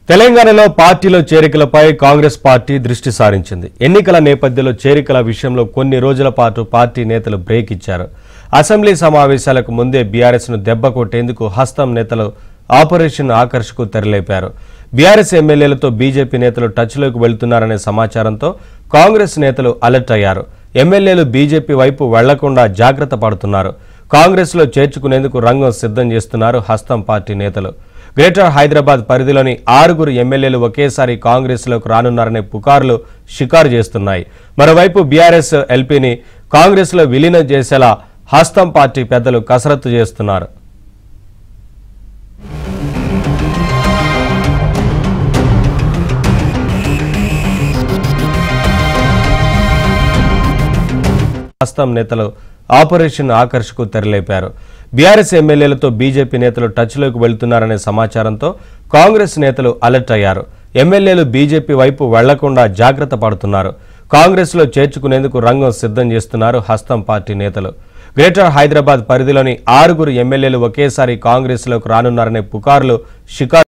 తెలంగాణలో పార్టీలో చేరికలపై కాంగ్రెస్ పార్టీ దృష్టి సారించింది. ఎన్నికల నేపథ్యంలో చేరికల విషయంలో కొన్ని రోజుల పాటు పార్టీ నేతలు బ్రేక్ ఇచ్చారు. అసెంబ్లీ సమావేశాలకు ముందే బీఆర్ఎస్ ను దెబ్బ కొట్టేందుకు హస్తం నేతలు ఆపరేషన్ ఆకర్షకు తెరలేపారు. బీఆర్ఎస్ ఎమ్మెల్యేలతో బీజేపీ నేతలు టచ్లోకి వెళ్తున్నారనే సమాచారంతో కాంగ్రెస్ నేతలు అలర్ట్ అయ్యారు. ఎమ్మెల్యేలు బీజేపీ వైపు వెళ్లకుండా జాగ్రత్త పడుతున్నారు. కాంగ్రెస్ లో చేర్చుకునేందుకు రంగం సిద్ధం చేస్తున్నారు హస్తం పార్టీ నేతలు. గ్రేటర్ హైదరాబాద్ పరిధిలోని 6 ఎమ్మెల్యేలు ఒకేసారి కాంగ్రెస్ లోకి రానున్నారనే పుకార్లు షికారు చేస్తున్నాయి. మరోవైపు బీఆర్ఎస్ ఎల్పీని కాంగ్రెస్ లో విలీనం చేసేలా హస్తం పార్టీ పెద్దలు కసరత్తు చేస్తున్నారు. హస్తం నేతలు ఆపరేషన్ ఆకర్షకు తెరలేపారు. బీఆర్ఎస్ ఎమ్మెల్యేలతో బీజేపీ నేతలు టచ్లోకి వెళ్తున్నారనే సమాచారంతో కాంగ్రెస్ నేతలు అలర్ట్ అయ్యారు. ఎమ్మెల్యేలు బీజేపీ వైపు వెళ్లకుండా జాగ్రత్త పడుతున్నారు. కాంగ్రెస్ లో చేర్చుకునేందుకు రంగం సిద్ధం చేస్తున్నారు హస్తం పార్టీ నేతలు. గ్రేటర్ హైదరాబాద్ పరిధిలోని 6 ఎమ్మెల్యేలు ఒకేసారి కాంగ్రెస్ లోకి రానున్నారనే పుకార్లు షికారు